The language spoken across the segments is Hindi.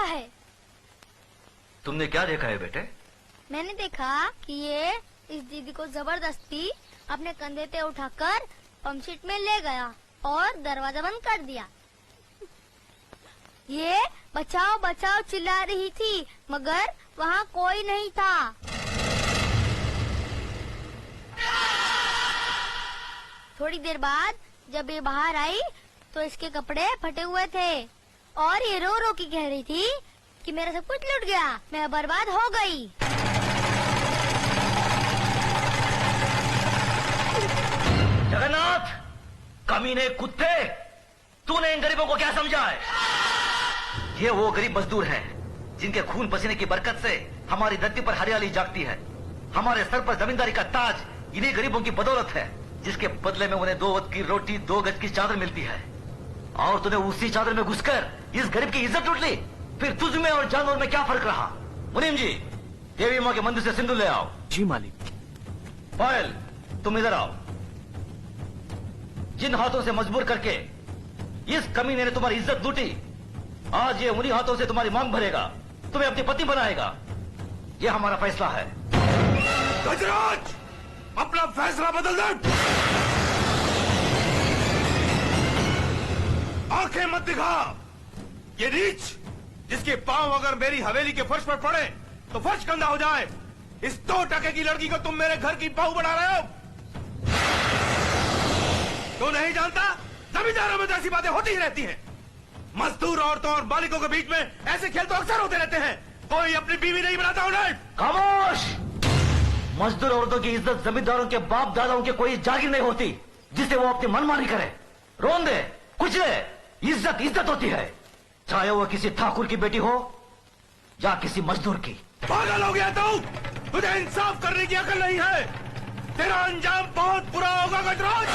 देखा है। तुमने क्या देखा है बेटे? मैंने देखा कि ये इस दीदी को जबरदस्ती अपने कंधे पे उठाकर पंपशीट में ले गया और दरवाजा बंद कर दिया। ये बचाओ बचाओ चिल्ला रही थी मगर वहाँ कोई नहीं था। थोड़ी देर बाद जब ये बाहर आई तो इसके कपड़े फटे हुए थे और ये रो रो के कह रही थी कि मेरा सब कुछ लूट गया, मैं बर्बाद हो गई। जगन्नाथ, कमीने कुत्ते, तूने इन गरीबों को क्या समझा है? ये वो गरीब मजदूर हैं जिनके खून पसीने की बरकत से हमारी धरती पर हरियाली जागती है। हमारे सर पर जमींदारी का ताज इन्हीं गरीबों की बदौलत है, जिसके बदले में उन्हें 2 वक्त की रोटी 2 गज की चादर मिलती है। और तूने उसी चादर में घुसकर इस गरीब की इज्जत लूट ली। फिर तुझ में और जानवर में क्या फर्क रहा? मुनीम जी, देवी माँ के मंदिर से सिंदूर ले आओ। जी मालिक। पायल, तुम इधर आओ। जिन हाथों से मजबूर करके इस कमीने ने तुम्हारी इज्जत लूटी, आज ये उन्हीं हाथों से तुम्हारी मांग भरेगा, तुम्हें अपनी पत्नी बनाएगा। ये हमारा फैसला है। गजराज, अपना फैसला बदल दे। आंखें मत दिखा। ये नीच जिसके पांव अगर मेरी हवेली के फर्श पर पड़े तो फर्श गंदा हो जाए, इस 2 टके की लड़की को तुम मेरे घर की बहू बना रहे हो। तो नहीं जानता, जमींदारों में तो ऐसी बातें होती ही रहती हैं। मजदूर औरतों और मालिकों के बीच में ऐसे खेल तो अक्सर होते रहते हैं। कोई अपनी बीवी नहीं बनाता उन्हें। खामोश! मजदूर औरतों की इज्जत जमींदारों के बाप दादाओं के कोई जागीर नहीं होती जिसे वो अपनी मनमानी करे। रोन दे, कुचले, इज्जत इज्जत होती है, चाहे वो किसी ठाकुर की बेटी हो या किसी मजदूर की। पागल हो गया तू? तुझे इंसाफ करने की अकल नहीं है। तेरा अंजाम बहुत बुरा होगा गजराज।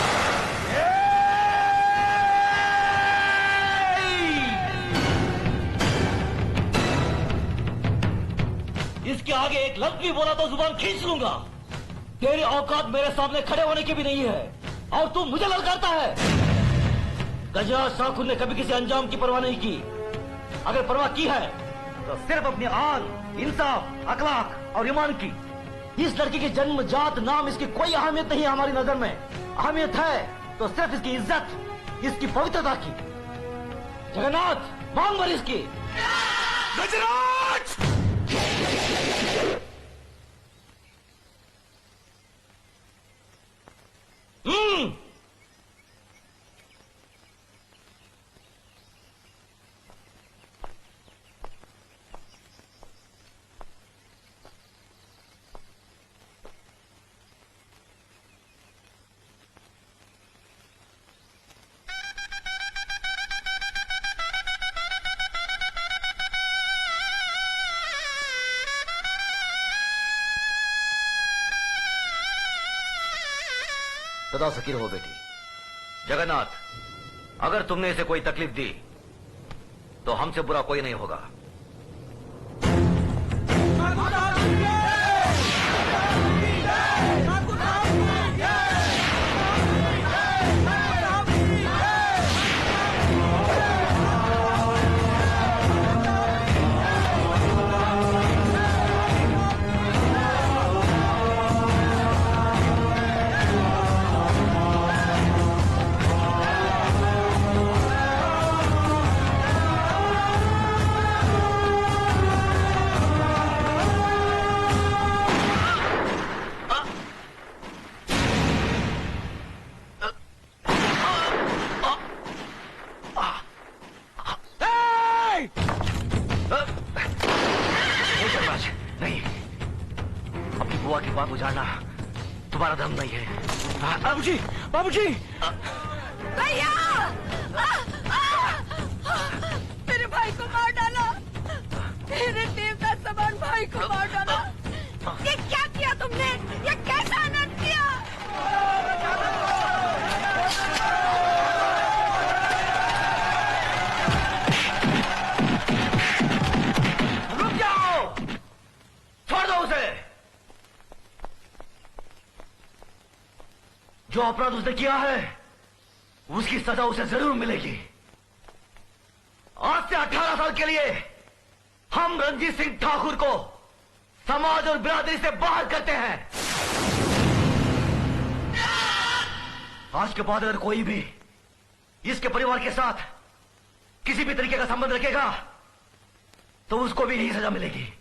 इसके आगे एक लफ्ज भी बोला तो जुबान खींच लूंगा। तेरी औकात मेरे सामने खड़े होने की भी नहीं है और तू मुझे ललकारता है। गजराज शाकुर ने कभी किसी अंजाम की परवाह नहीं की। अगर परवाह की है तो सिर्फ अपनी आन, इंसाफ, अखलाक और ईमान की। इस लड़की की जन्म जात नाम इसकी कोई अहमियत नहीं है हमारी नजर में। अहमियत है तो सिर्फ इसकी इज्जत, इसकी पवित्रता की। जगन्नाथ, मांग भर इसकी। गजराज! सदा सकीर हो बेटी। जगन्नाथ, अगर तुमने इसे कोई तकलीफ दी तो हमसे बुरा कोई नहीं होगा। बाबूजी! भैया! मेरे भाई को मार डाला। मेरे देवता समान भाई को मार डाला। ये क्या किया तुमने? ये कैसा अनर्थ किया? रुक जाओ! छोड़ दो उसे। जो अपराध उसने किया है उसकी सजा उसे जरूर मिलेगी। आज से 18 साल के लिए हम रणजीत सिंह ठाकुर को समाज और बिरादरी से बाहर करते हैं। आज के बाद अगर कोई भी इसके परिवार के साथ किसी भी तरीके का संबंध रखेगा तो उसको भी यही सजा मिलेगी।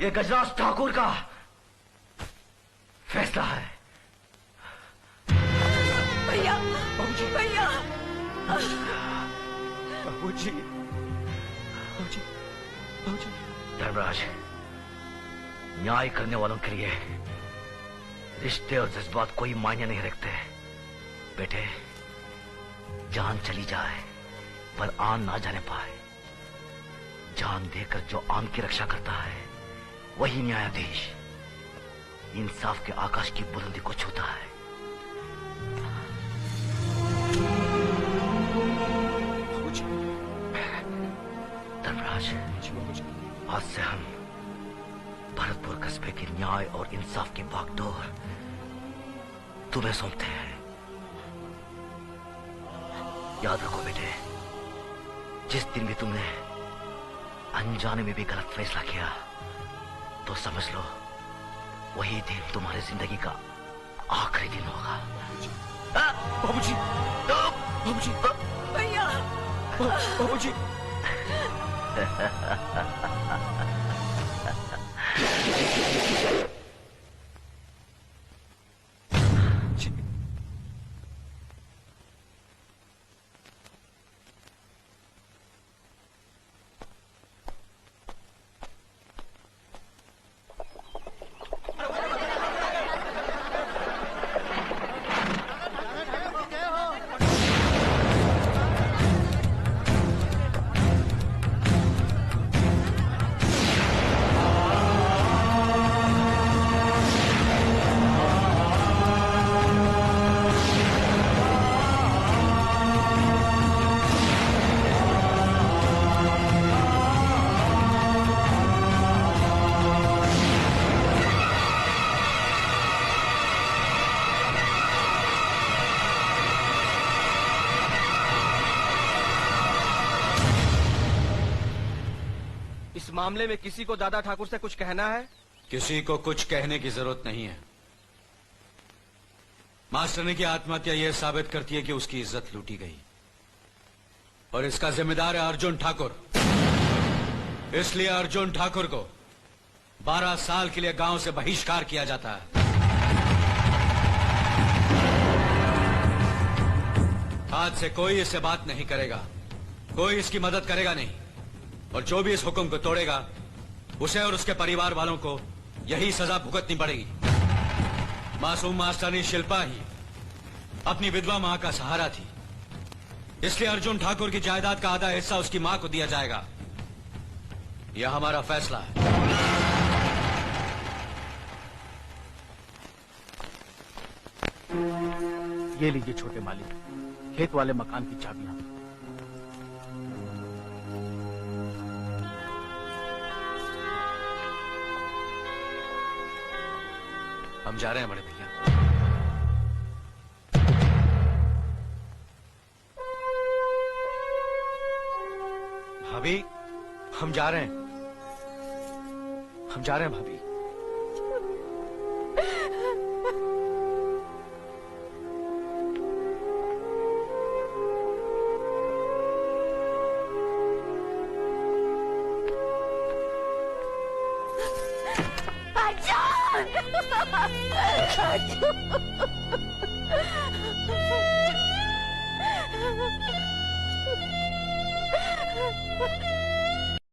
ये गजराज ठाकुर का फैसला है। भैया, भैया, बाबूजी, धर्मराज, न्याय करने वालों के लिए रिश्ते और जज्बात कोई मायने नहीं रखते। बेटे, जान चली जाए पर आन ना जाने पाए। जान देकर जो आन की रक्षा करता है वही न्यायाधीश इंसाफ के आकाश की बुलंदी को छूता है। धर्मराज, आज से हम भरतपुर कस्बे के न्याय और इंसाफ की बागडोर तुम्हें सौंपते हैं। याद रखो बेटे, जिस दिन भी तुमने अनजाने में भी गलत फैसला किया तो समझ लो वही दिन तुम्हारी जिंदगी का आखिरी दिन होगा। बाबूजी, बाबूजी, भैया, बाबूजी। इस मामले में किसी को दादा ठाकुर से कुछ कहना है? किसी को कुछ कहने की जरूरत नहीं है। मास्टरनी की आत्महत्या यह साबित करती है कि उसकी इज्जत लूटी गई और इसका जिम्मेदार है अर्जुन ठाकुर। इसलिए अर्जुन ठाकुर को 12 साल के लिए गांव से बहिष्कार किया जाता है। आज से कोई इससे बात नहीं करेगा, कोई इसकी मदद करेगा नहीं, और जो भी इस हुक्म को तोड़ेगा उसे और उसके परिवार वालों को यही सजा भुगतनी पड़ेगी। मासूम मास्टरनी शिल्पा ही अपनी विधवा मां का सहारा थी, इसलिए अर्जुन ठाकुर की जायदाद का आधा हिस्सा उसकी मां को दिया जाएगा। यह हमारा फैसला है। ये लीजिए छोटे मालिक, खेत वाले मकान की चाबियां। हम जा रहे हैं बड़े भैया। भाभी, हम जा रहे हैं, हम जा रहे हैं भाभी। अर्जुन! अर्जुन!